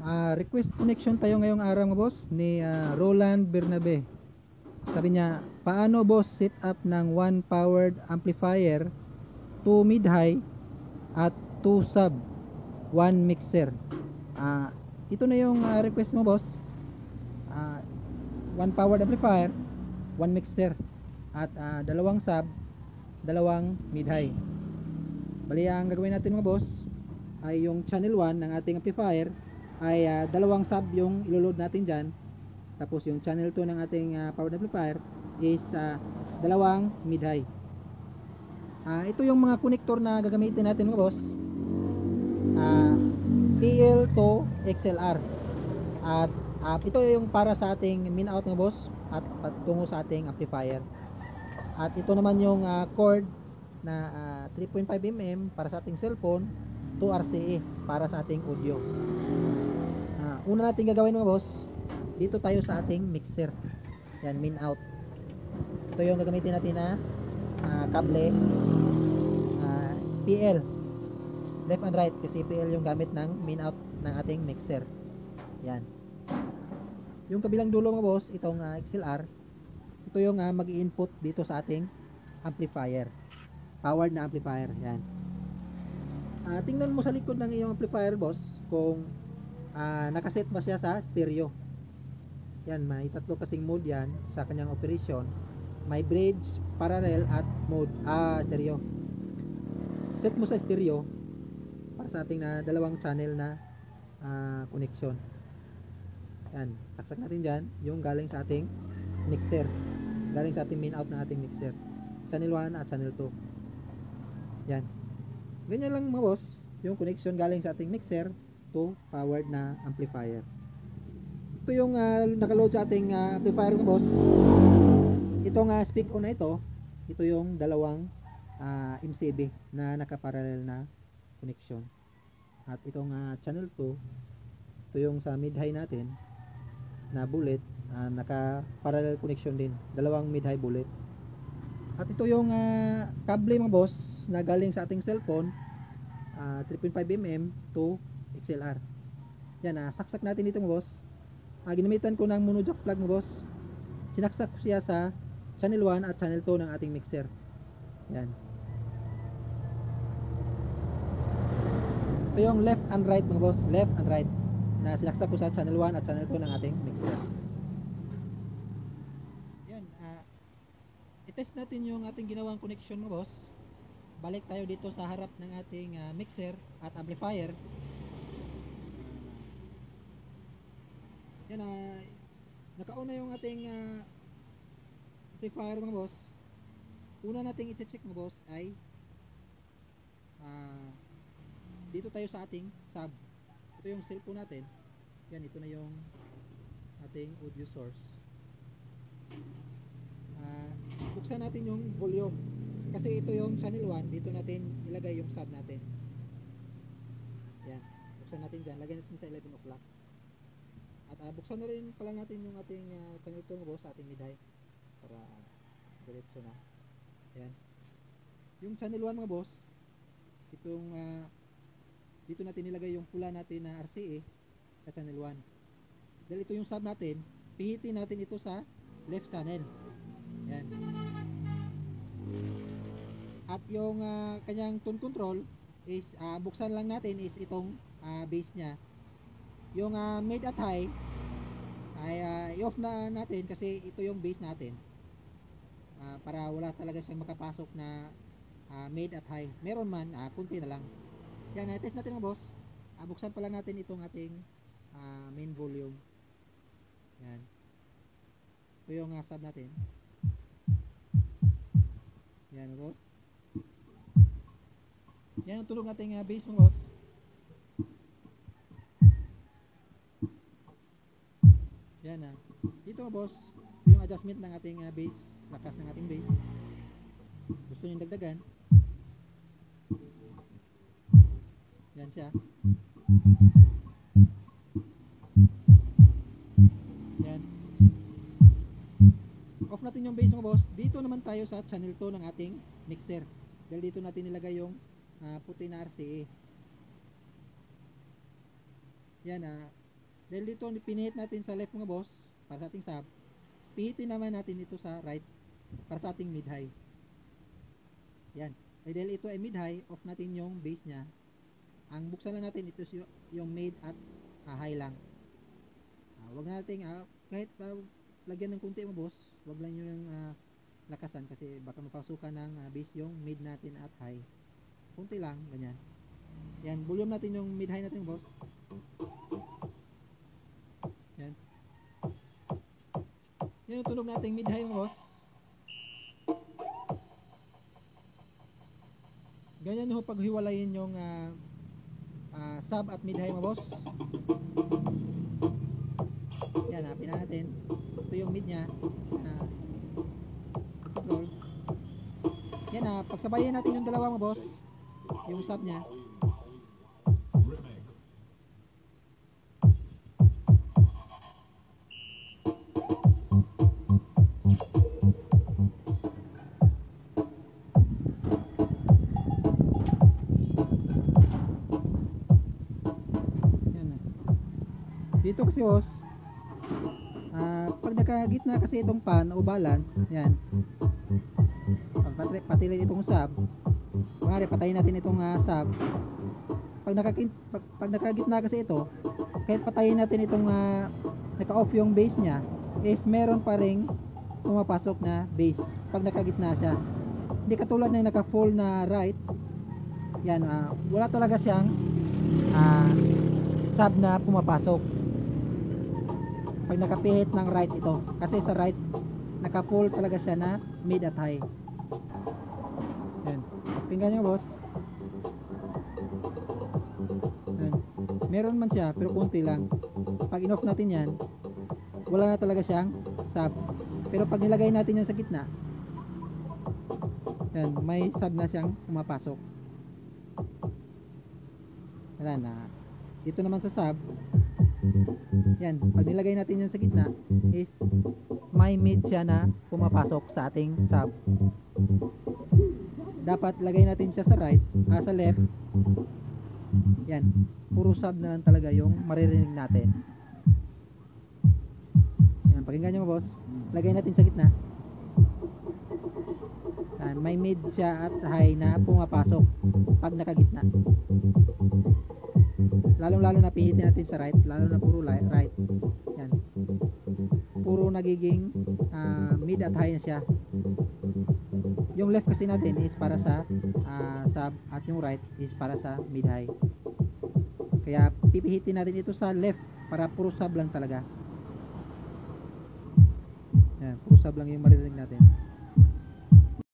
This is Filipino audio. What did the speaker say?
Request connection tayo ngayong araw mga boss ni Roland Bernabe. Sabi niya, paano boss set up ng 1 powered amplifier, 2 mid-high at 2 sub, 1 mixer. Ito na yung request mo boss. 1 powered amplifier, 1 mixer at 2 sub, 2 mid-high. Bali ang gagawin natin mga boss ay yung channel 1 ng ating amplifier ay 2 sub yung iloload natin dyan. Tapos yung channel 2 ng ating powered amplifier is 2 mid-high. Ito yung mga connector na gagamitin natin mga boss. TL to XLR. At ito yung para sa ating min out mga boss at patungo sa ating amplifier. At ito naman yung cord na 3.5mm para sa ating cellphone, 2 RCA para sa ating audio. Una natin gagawin mga boss, dito tayo sa ating mixer. Yan, min out. Ito yung gagamitin natin na kable PL left and right, kasi PL yung gamit ng min out ng ating mixer. Yan. Yung kabilang dulo mga boss, itong XLR, ito yung mag-i-input dito sa ating amplifier, powered na amplifier. Yan. Tingnan mo sa likod ng iyong amplifier boss kung nakaset ba siya sa stereo. Yan, may tatlo kasing mode yan sa kanyang operation. May bridge, parallel at mode stereo. Set mo sa stereo para sa ating dalawang channel na connection. Yan, saksak natin dyan yung galing sa ating mixer, galing sa ating main out ng ating mixer, channel 1 at channel 2. Yan, ganyan lang mga boss yung connection galing sa ating mixer to powered na amplifier. Ito yung nakaload sa ating amplifier mga boss. Itong speak on na ito yung dalawang MCB na nakaparallel na connection. At itong channel 2, ito yung sa mid-high natin na bullet, naka-parallel connection din, dalawang mid-high bullet. At ito yung kable mga boss na galing sa ating cellphone, 3.5mm to XLR. Yan, saksak natin dito mga boss. Ginamitan ko ng mono jack plug mga boss. Sinaksak ko siya sa channel 1 at channel 2 ng ating mixer. Yan. Ito yung left and right mga boss, left and right, na sinaksak ko sa channel 1 at channel 2 ng ating mixer. Yan, i-test natin yung ating ginawang connection mga boss. Balik tayo dito sa harap ng ating mixer at amplifier. Yan, nakauna yung ating amplifier mga boss. Una nating i-check mga boss ay dito tayo sa ating sub. Ito yung cellphone natin. Yan, ito na yung ating audio source. Buksan natin yung volume kasi ito yung channel 1. Dito natin ilagay yung sub natin. Yan, buksan natin dyan, lagyan natin sa 11 o'clock. At buksan na rin pala natin yung ating channel 2 mga boss sa ating mid-high para diretso na. Yan, yung channel 1 mga boss, itong dito natin nilagay yung pula natin na RCA sa channel 1. Dahil ito yung sub natin, pihitin natin ito sa left channel. Yan. At yung kanyang tone control is buksan lang natin is itong base nya. Yung mid at high ay i-off na natin kasi ito yung base natin, para wala talaga siyang makapasok na mid at high. Meron man, kunti na lang. Yan, test natin mga boss. Buksan pala natin itong ating main volume. Yan, ito yung sub natin. Yan boss. Yan ang tulog nating base mga boss. Yan, dito mga boss, ito yung adjustment ng ating base, lakas ng ating base. Gusto nyo dagdagan, yan siya. Yan, off natin yung base mga boss. Dito naman tayo sa channel 2 ng ating mixer, dahil dito natin nilagay yung puti na RCA. Yan, Dahil dito pinihit natin sa left mga boss para sa ating sub, pihitin naman natin ito sa right para sa ating mid high. Yan. Dahil ito ay mid high, off natin yung base nya. Ang buksan lang natin ito yung mid at high lang. Wag natin kahit lagyan ng kunti mga boss, wag lang yun ng lakasan kasi baka mapasukan ng base yung mid natin at high. Kunti lang, ganyan. Yan, volume natin yung mid high natin boss. Yan. Yan yung tunog nating mid high mga boss. Ganyan yung paghiwalayin yung sub at mid high mga boss. Yan, hanapin natin. Ito yung mid nya. Control. Yan, pagsabayin natin yung dalawa mga boss. Yung sub nya. Dito kasi boss, pag nakagitna kasi itong pan o balance, yan, patilin itong sub, kunwari patayin natin itong sub, pag nakagitna kasi ito, kahit patayin natin itong naka-off yung base nya, is meron pa ring pumapasok na base pag nakagitna siya. Hindi katulad ng naka-full na right, yan, wala talaga siyang sub na pumapasok pag nakapihit ng right ito, kasi sa right naka full talaga siya na mid at high. Yan, tingnan nyo boss. Yan. Meron man siya pero konti lang. Pag in-off natin yan, wala na talaga siyang sub, pero pag nilagay natin yan sa gitna, yan, may sub na siyang pumapasok. Wala na. Dito naman sa sub, yan, pag nilagay natin yan sa gitna, is may mid siya na pumapasok sa ating sub. Dapat lagay natin siya sa right, sa left. Yan, puro sub na lang talaga yung maririnig natin. Yan, pakinggan nyo boss, lagay natin sa gitna. Yan, may mid siya at high na pumapasok pag nakagitna. Lalong-lalo na pihitin natin sa right, lalo na puro right. Yan. Puro nagiging mid at high na siya. Yung left kasi natin is para sa sub at yung right is para sa mid high. Kaya pipihitin natin ito sa left para puro sub lang talaga. Yan, puro sub lang yung maririnig natin.